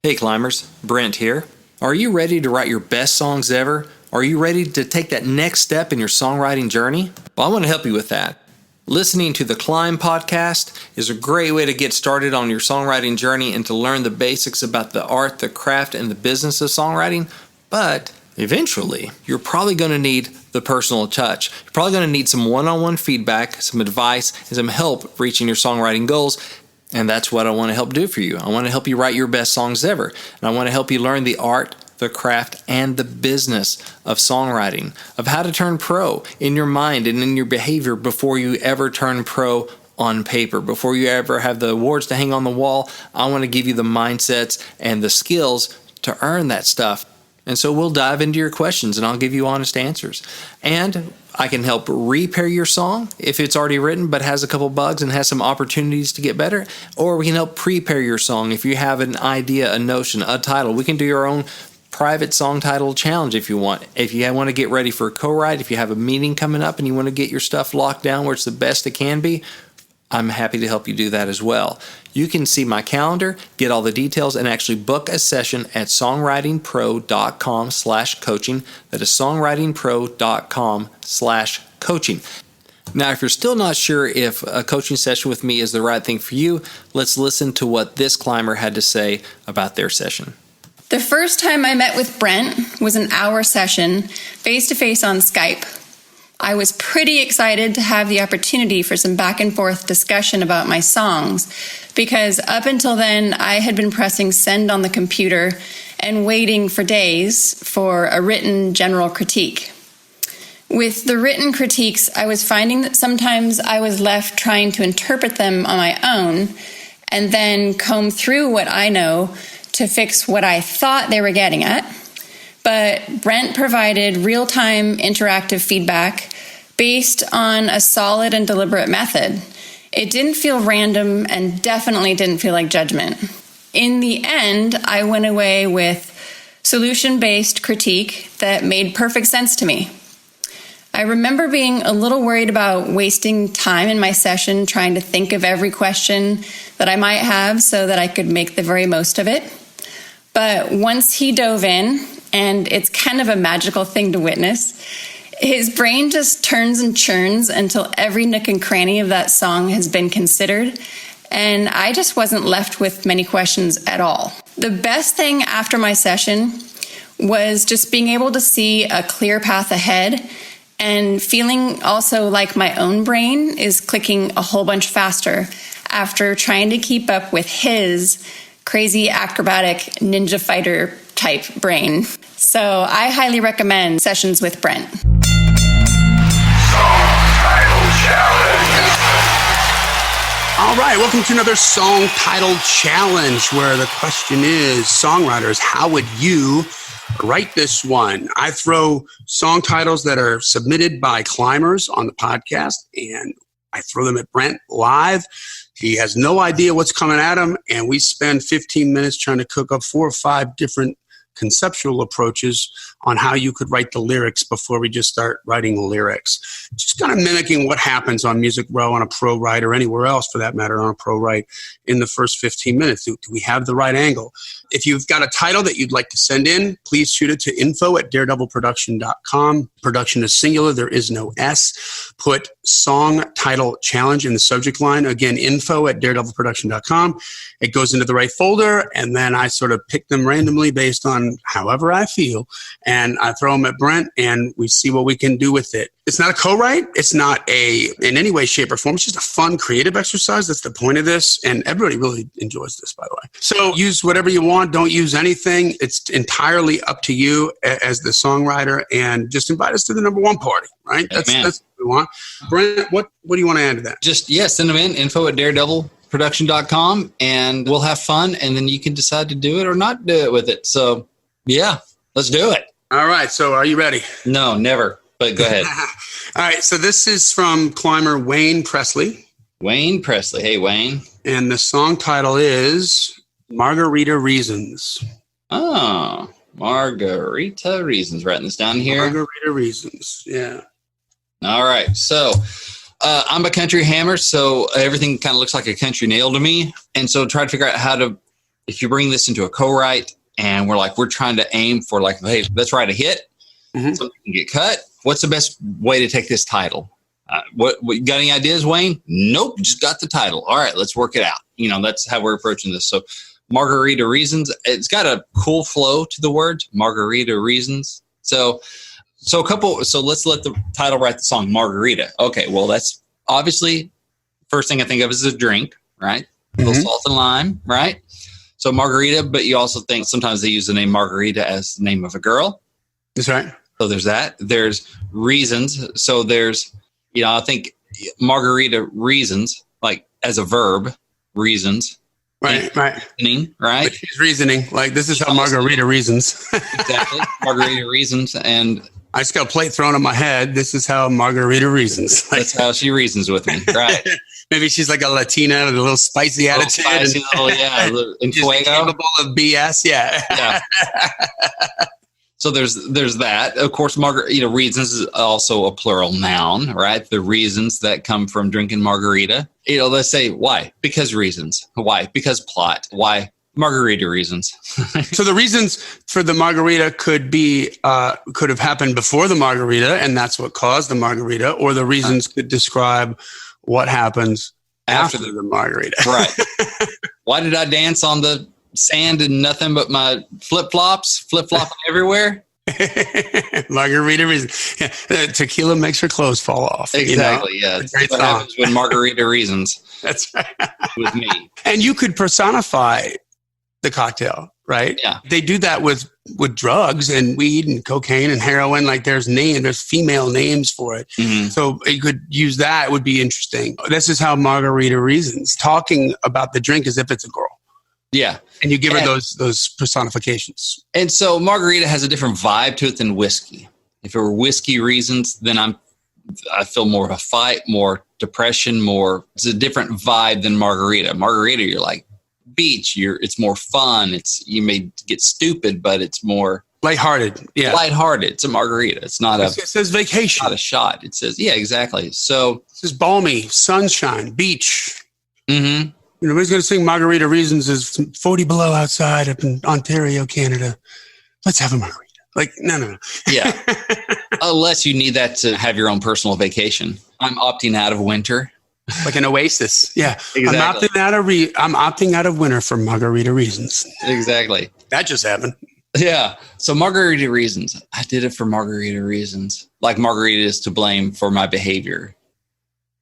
Hey climbers, Brent here. Are you ready to write your best songs ever? Are you ready to take that next step in your songwriting journey? Well, I want to help you with that. Listening to the C.L.I.M.B podcast is a great way to get started on your songwriting journey and to learn the basics about the art, the craft, and the business of songwriting. But eventually, you're probably going to need the personal touch. You're probably going to need some one-on-one feedback, some advice, and some help reaching your songwriting goals. And that's what I want to help do for you. I want to help you write your best songs ever. And I want to help you learn the art, the craft, and the business of songwriting, of how to turn pro in your mind and in your behavior before you ever turn pro on paper. Before you ever have the awards to hang on the wall, I want to give you the mindsets and the skills to earn that stuff. And so we'll dive into your questions and I'll give you honest answers. And I can help repair your song if it's already written but has a couple bugs and has some opportunities to get better. Or we can help prepare your song if you have an idea, a notion, a title. We can do your own private song title challenge if you want. If you want to get ready for a co-write, if you have a meeting coming up and you want to get your stuff locked down where it's the best it can be, I'm happy to help you do that as well. You can see my calendar, get all the details, and actually book a session at songwritingpro.com/coaching. That is songwritingpro.com/coaching. Now, if you're still not sure if a coaching session with me is the right thing for you, let's listen to what this climber had to say about their session. The first time I met with Brent was an hour session, face-to-face on Skype. I was pretty excited to have the opportunity for some back and forth discussion about my songs, because up until then I had been pressing send on the computer and waiting for days for a written general critique. With the written critiques, I was finding that sometimes I was left trying to interpret them on my own and then comb through what I know to fix what I thought they were getting at. But Brent provided real-time interactive feedback based on a solid and deliberate method. It didn't feel random and definitely didn't feel like judgment. In the end, I went away with solution-based critique that made perfect sense to me. I remember being a little worried about wasting time in my session trying to think of every question that I might have so that I could make the very most of it. But once he dove in, and it's kind of a magical thing to witness, his brain just turns and churns until every nook and cranny of that song has been considered, and I just wasn't left with many questions at all. The best thing after my session was just being able to see a clear path ahead and feeling also like my own brain is clicking a whole bunch faster after trying to keep up with his crazy acrobatic ninja fighter type brain. So I highly recommend sessions with Brent. Song Title Challenge. All right, welcome to another Song Title Challenge, where the question is, songwriters, how would you write this one? I throw song titles that are submitted by climbers on the podcast, and I throw them at Brent live. He has no idea what's coming at him, and we spend 15 minutes trying to cook up 4 or 5 different conceptual approaches on how you could write the lyrics before we just start writing the lyrics. Just kind of mimicking what happens on Music Row, on a pro write, or anywhere else for that matter on a pro write in the first 15 minutes. Do we have the right angle? If you've got a title that you'd like to send in, please shoot it to info@daredevilproduction.com. Production is singular. There is no S. Put Song Title Challenge in the subject line. Again, info@daredevilproduction.com. It goes into the right folder, and then I sort of pick them randomly based on however I feel, and I throw them at Brent, and we see what we can do with it. It's not a co-write. It's not in any way, shape, or form. It's just a fun, creative exercise. That's the point of this, and everybody really enjoys this, by the way. So use whatever you want. Don't use anything. It's entirely up to you as the songwriter, and just invite us to the number one party, right? That's what we want. Brent, what do you want to add to that? Just, send them in, info@daredevilproduction.com, and we'll have fun, and then you can decide to do it or not do it with it. So, let's do it. All right. So are you ready? No, never. But go ahead. All right. So this is from climber Wayne Presley. Wayne Presley. Hey, Wayne. And the song title is Margarita Reasons. Oh, Margarita Reasons. Writing this down here. Margarita Reasons. Yeah. All right. So I'm a country hammer, so everything kind of looks like a country nail to me. And so try to figure out how to if you bring this into a co-write and we're trying to aim for like, hey, let's write a hit, something can get cut. What's the best way to take this title? What got any ideas, Wayne? Nope, just got the title. All right, let's work it out. That's how we're approaching this. So Margarita Reasons, it's got a cool flow to the words, Margarita Reasons. So let's let the title write the song, Margarita. Okay, well, that's obviously first thing I think of is a drink, right? A little salt and lime, right? So Margarita, but you also think sometimes they use the name Margarita as the name of a girl. That's right. So there's that. There's reasons. So there's, I think Margarita reasons, like as a verb, reasons. Right. Reasoning, right? But she's reasoning. Like, this is how Margarita reasons. Exactly. Margarita reasons. And I just got a plate thrown on my head. This is how Margarita reasons. That's how she reasons with me. Right. Maybe she's like a Latina with a little spicy attitude. In fuego. Capable of BS. Yeah. So there's that. Of course, Margarita reasons is also a plural noun, right? The reasons that come from drinking margarita. Let's say why? Because reasons. Why? Because plot. Why? Margarita reasons. So the reasons for the margarita could have happened before the margarita, and that's what caused the margarita, or the reasons could describe what happens after the margarita. Right. Why did I dance on the sand and nothing but my flip-flopping everywhere? Margarita reasons. Yeah. Tequila makes her clothes fall off. Exactly. Yeah. That's what happens when Margarita reasons. That's right. With me. And you could personify the cocktail, right? Yeah. They do that with drugs and weed and cocaine and heroin. Like there's female names for it. Mm-hmm. So you could use that. It would be interesting. This is how Margarita reasons, talking about the drink as if it's a girl. Yeah. And you give her those personifications. And so Margarita has a different vibe to it than whiskey. If it were whiskey reasons, then I feel more of a fight, more depression, it's a different vibe than Margarita. Margarita, you're like beach, it's more fun. You may get stupid, but it's more lighthearted. Yeah. Lighthearted. It's a margarita. It's not it says vacation. Not a shot. It says, yeah, exactly. So it says balmy, sunshine, beach. Mm-hmm. Nobody's going to sing Margarita Reasons is 40 below outside up in Ontario, Canada. Let's have a margarita. Like, no. Yeah. Unless you need that to have your own personal vacation. I'm opting out of winter. Like an oasis. Yeah. Exactly. I'm opting out of winter for Margarita Reasons. Exactly. That just happened. Yeah. So Margarita Reasons. I did it for Margarita Reasons. Like Margarita is to blame for my behavior.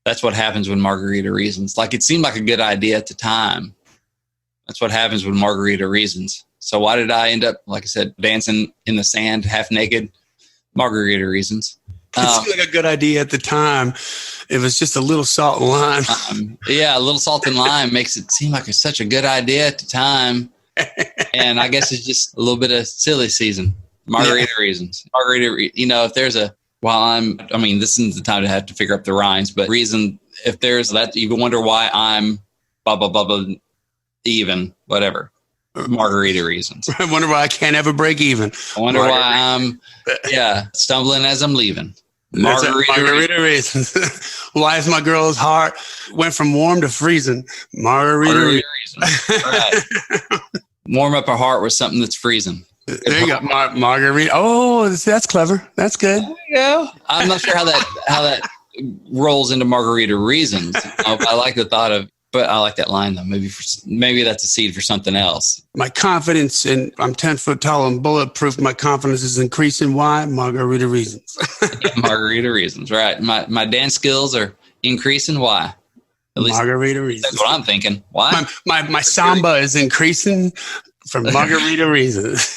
That's what happens when Margarita reasons. Like it seemed like a good idea at the time. That's what happens when Margarita reasons. So why did I end up, like I said, dancing in the sand, half naked? Margarita reasons. It seemed like a good idea at the time. It was just a little salt and lime. A little salt and lime makes it seem like it's such a good idea at the time. And I guess it's just a little bit of silly season. Margarita reasons. Margarita, if there's this isn't the time to have to figure up the rhymes, but reason, if there's that, you wonder why I'm blah, blah, blah, blah, even, whatever. Margarita reasons. I wonder why I can't ever break even. I wonder why I'm, stumbling as I'm leaving. Margarita reasons. Why is my girl's heart went from warm to freezing? Margarita reasons. Right. Warm up her heart with something that's freezing. There you go, Margarita. Oh, that's clever. That's good. There you go. I'm not sure how that rolls into Margarita reasons. I like the thought of, but I like that line though. Maybe that's a seed for something else. My confidence, and I'm 10 foot tall and bulletproof. My confidence is increasing. Why? Margarita reasons. Margarita reasons, right? My dance skills are increasing. Why? At least Margarita reasons. That's what I'm thinking. Why? My samba is increasing. For Margarita reasons.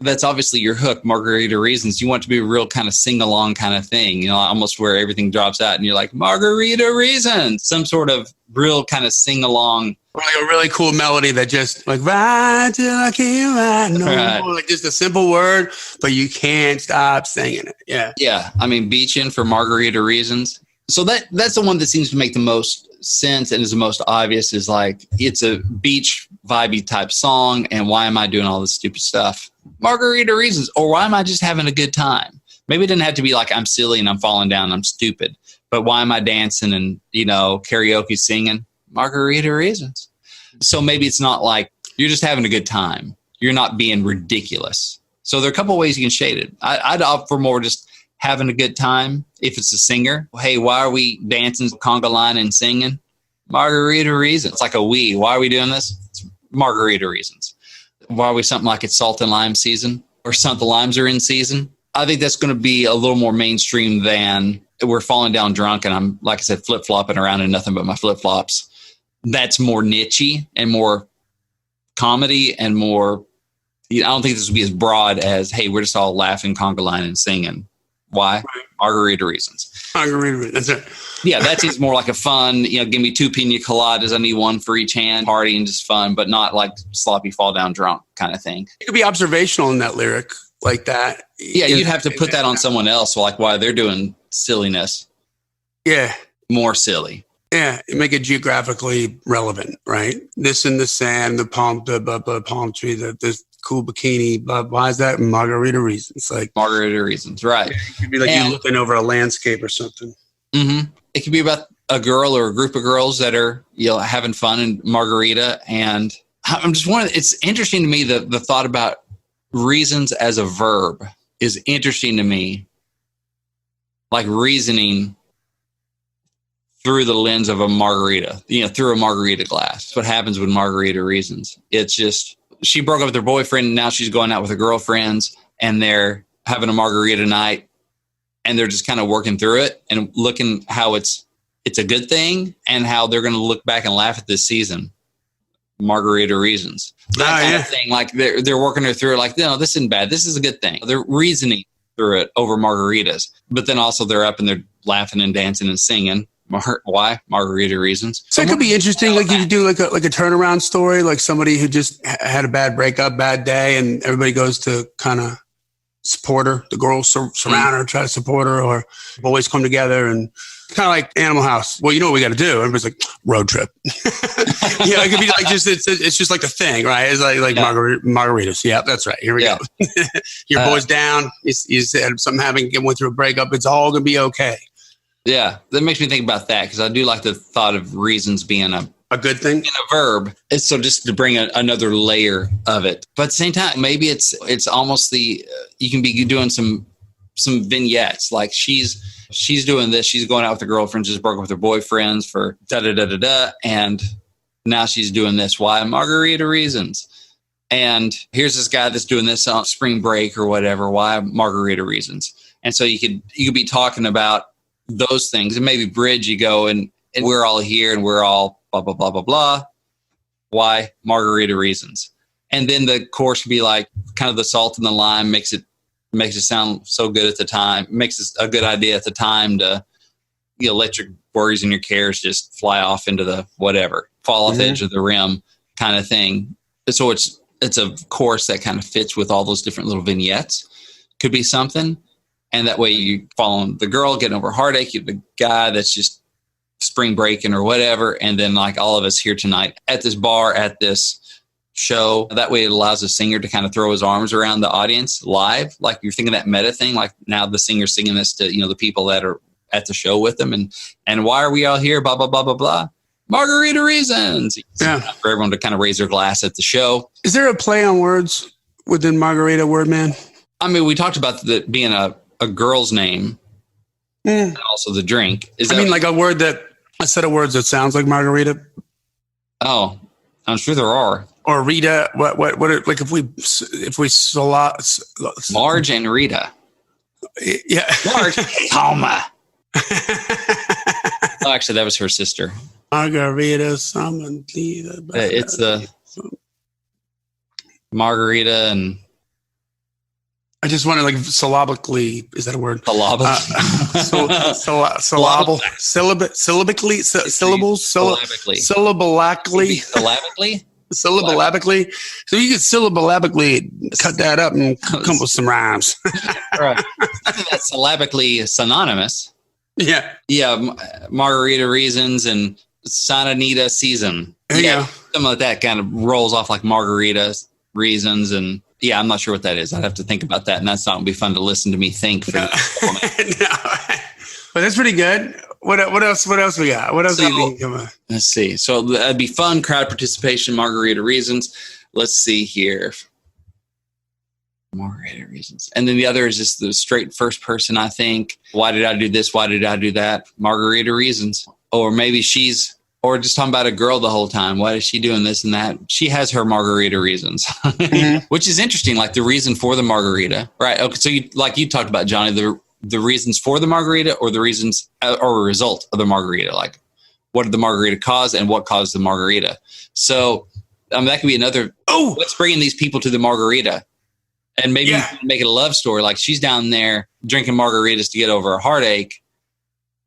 That's obviously your hook, Margarita reasons. You want it to be a real kind of sing-along kind of thing, almost where everything drops out and you're like, Margarita reasons. Some sort of real kind of sing-along. Or like a really cool melody that just like, ride till I can't ride no more. Like just a simple word, but you can't stop singing it. Yeah. Yeah. Beaching for Margarita reasons. So that's the one that seems to make the most sense and is the most obvious, is like it's a beach vibey type song, and why am I doing all this stupid stuff? Margarita reasons. Or why am I just having a good time? Maybe it didn't have to be like I'm silly and I'm falling down and I'm stupid, but why am I dancing and karaoke singing? Margarita reasons. So maybe it's not like you're just having a good time. You're not being ridiculous. So there are a couple of ways you can shade it. I'd opt for more just having a good time. If it's a singer, hey, why are we dancing conga line and singing? Margarita reasons. It's like a we. Why are we doing this? It's margarita reasons. Why are we something like it's salt and lime season or something limes are in season? I think that's going to be a little more mainstream than we're falling down drunk and I'm, like I said, flip-flopping around in nothing but my flip-flops. That's more niche-y and more comedy and more, I don't think this would be as broad as, hey, we're just all laughing, conga line, and singing. Why? Right. Margarita reasons. Margarita reasons. That's it. Yeah, that seems more like a fun, give me 2 pina coladas. I need one for each hand. Party and just fun, but not like sloppy fall down drunk kind of thing. It could be observational in that lyric like that. Yeah, you'd have to put that on someone else, like why they're doing silliness. Yeah. More silly. Yeah, make it geographically relevant, right? This in the sand, the palm tree, the cool bikini. But why is that? Margarita reasons. Like margarita reasons, right? It could be like you're looking over a landscape or something. Mm-hmm. It could be about a girl or a group of girls that are having fun in Margarita. And I'm just wondering. It's interesting to me the thought about reasons as a verb is interesting to me. Like reasoning through the lens of a margarita, through a margarita glass. That's what happens with margarita reasons. It's just, she broke up with her boyfriend and now she's going out with her girlfriends and they're having a margarita night and they're just kind of working through it and looking how it's a good thing and how they're going to look back and laugh at this season. Margarita reasons. That kind of thing. Like they're working her through it like, no, this isn't bad. This is a good thing. They're reasoning through it over margaritas, but then also they're up and they're laughing and dancing and singing. Why? Margarita reasons. So it could be interesting. Like you could do like a turnaround story, like somebody who just had a bad breakup, bad day, and everybody goes to kind of support her. The girls surround her, try to support her, or boys come together and kind of like Animal House. Well, you know what we got to do? Everybody's like road trip. It could be like just it's just like the thing, right? It's like margaritas. Yeah, that's right. Here we go. Your boy's down. You said something happened, went through a breakup. It's all gonna be okay. Yeah, that makes me think about that because I do like the thought of reasons being a good thing, being a verb. It's so just to bring another layer of it. But at the same time, maybe it's almost you can be doing some vignettes like she's doing this. She's going out with her girlfriends, just broke up with her boyfriends for da-da-da-da-da. And now she's doing this. Why? Margarita reasons. And here's this guy that's doing this on spring break or whatever. Why? Margarita reasons. And so you could be talking about those things and maybe bridge you go and we're all here and we're all blah, blah, blah, blah, blah. Why? Margarita reasons. And then the chorus would be like kind of the salt and the lime makes it sound so good at the time, makes it a good idea at the time to let your worries and your cares just fly off into the whatever, fall off the edge of the rim kind of thing. So it's a chorus that kind of fits with all those different little vignettes. Could be something. And that way you follow the girl getting over heartache, the guy that's just spring breaking or whatever. And then like all of us here tonight at this bar, at this show. That way it allows the singer to kind of throw his arms around the audience live. Like you're thinking that meta thing, like now the singer's singing this to, the people that are at the show with them. And why are we all here? Blah, blah, blah, blah, blah. Margarita reasons. Yeah. For everyone to kind of raise their glass at the show. Is there a play on words within Margarita, word man? I mean, we talked about that being a girl's name and also the drink. Like a set of words that sounds like Margarita? Oh, I'm sure there are. Or Rita, what like if we Marge and Rita. Yeah. Marge, Toma. Oh, actually, that was her sister. Margarita, it's the Margarita and I just wanted like syllabically. Is that a word? Syllabically. Syllable. Syllabically. Syllables. Syllabilacally. Syllabically. Syllabilabically. So you could syllabilabically cut that up and come up with some rhymes. Right. I think that's syllabically synonymous. Yeah. Yeah. Margarita reasons and Sananita season. There you go. Something like that kind of rolls off like Margarita reasons. And yeah, I'm not sure what that is. I'd have to think about that. And that's not going to be fun to listen to me think. For no. But that's pretty good. What else we got? What else do you think? Come on. Let's see. So that'd be fun, crowd participation, Margarita reasons. Let's see here. Margarita reasons. And then the other is just the straight first person, I think. Why did I do this? Why did I do that? Margarita reasons. Or maybe or just talking about a girl the whole time. Why is she doing this and that? She has her margarita reasons, which is interesting. Like the reason for the margarita, right? Okay. So you talked about, Johnny, the reasons for the margarita or the reasons or a result of the margarita. Like what did the margarita cause and what caused the margarita? So that could be another, what's bringing these people to the margarita? And maybe make it a love story. Like she's down there drinking margaritas to get over a heartache.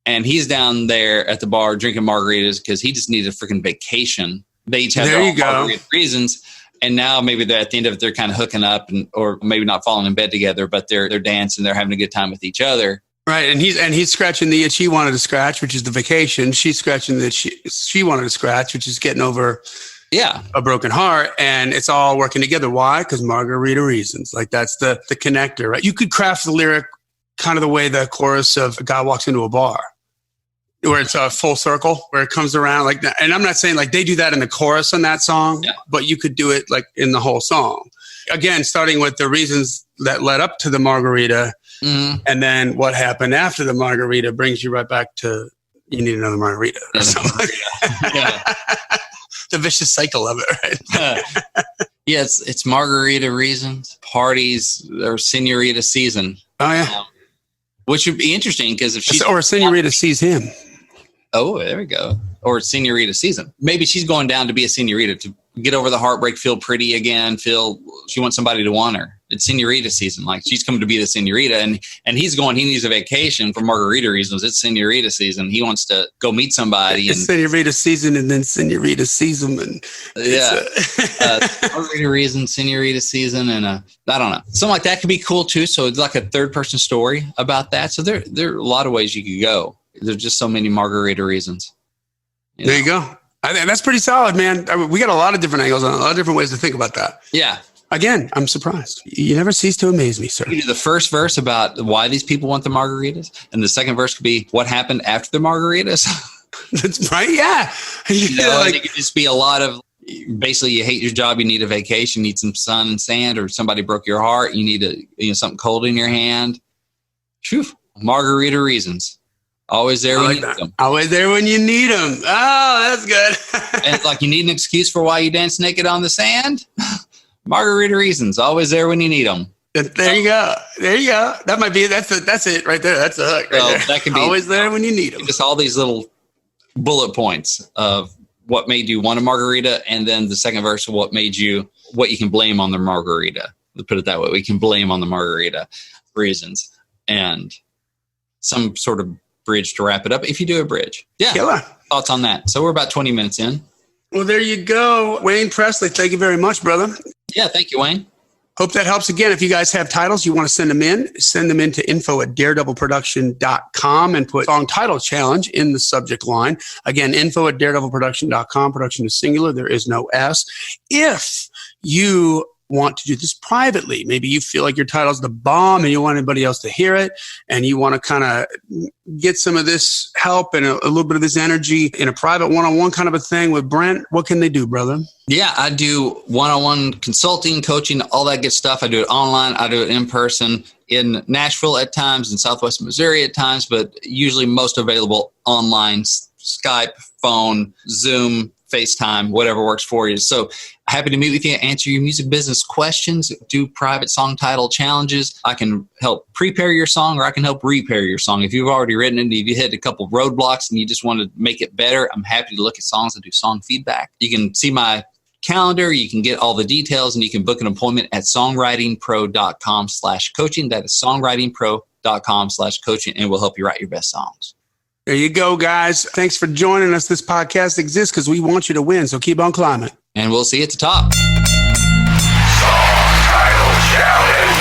And he's down there at the bar drinking margaritas because he just needed a freaking vacation. They each have their own margarita reasons. And now maybe they're at the end of it, they're kind of hooking up or maybe not falling in bed together, but they're dancing, they're having a good time with each other. Right. And he's scratching the itch he wanted to scratch, which is the vacation. She's scratching the itch she wanted to scratch, which is getting over a broken heart. And it's all working together. Why? Because margarita reasons. Like that's the connector, right? You could craft the lyric kind of the way the chorus of A Guy Walks Into a Bar, where it's a full circle, where it comes around like that. And I'm not saying like they do that in the chorus on that song, but you could do it like in the whole song. Again, starting with the reasons that led up to the margarita, and then what happened after the margarita brings you right back to you need another margarita or something like that. The vicious cycle of it, right? It's margarita reasons, parties, or senorita season. Oh, yeah. Which would be interesting because if she's... Or senorita sees him. Oh, there we go. Or senorita season. Maybe she's going down to be a senorita to get over the heartbreak, feel pretty again, she wants somebody to want her. It's senorita season. Like she's coming to be the senorita and he needs a vacation for margarita reasons. It's senorita season. He wants to go meet somebody. It's senorita season and then senorita sees him. And margarita reason, senorita season. And I don't know. Something like that could be cool too. So it's like a third person story about that. So there are a lot of ways you could go. There's just so many margarita reasons. There you go. I think that's pretty solid, man. We got a lot of different angles on a lot of different ways to think about that. Yeah. Again, I'm surprised. You never cease to amaze me, sir. You do the first verse about why these people want the margaritas, and the second verse could be what happened after the margaritas. That's right. Yeah. It could just be a lot of basically you hate your job, you need a vacation, you need some sun and sand, or somebody broke your heart, you need something cold in your hand. Phew. Margarita reasons. Always there when you need them. Always there when you need them. Oh, that's good. And like you need an excuse for why you dance naked on the sand. Margarita reasons. Always there when you need them. There you go. There you go. That might be, that's it right there. That's the hook right there. That could be always there when you need them. Just all these little bullet points of what made you want a margarita. And then the second verse of what you can blame on the margarita. Let's put it that way. We can blame on the margarita reasons and some sort of bridge to wrap it up if you do a bridge. Yeah. Killer. Thoughts on that? So we're about 20 minutes in. Well, there you go. Wayne Presley, thank you very much, brother. Yeah, thank you, Wayne. Hope that helps. Again, if you guys have titles, you want to send them in to info@daredevilproduction.com and put song title challenge in the subject line. Again, info@daredevilproduction.com. Production is singular. There is no S. If you want to do this privately, maybe you feel like your title's the bomb and you want anybody else to hear it, and you want to kind of get some of this help and a little bit of this energy in a private one-on-one kind of a thing with Brent, what can they do, brother? Yeah, I do one-on-one consulting, coaching, all that good stuff. I do it online. I do it in person in Nashville at times, in Southwest Missouri at times, but usually most available online, Skype, phone, Zoom, FaceTime, whatever works for you. So happy to meet with you, answer your music business questions, do private song title challenges. I can help prepare your song, or I can help repair your song. If you've already written it, if you hit a couple roadblocks and you just want to make it better, I'm happy to look at songs and do song feedback. You can see my calendar, you can get all the details, and you can book an appointment at songwritingpro.com/coaching. That is songwritingpro.com/coaching, and we'll help you write your best songs. There you go, guys. Thanks for joining us. This podcast exists because we want you to win, so keep on climbing. And we'll see you at the top. Song Title Challenge.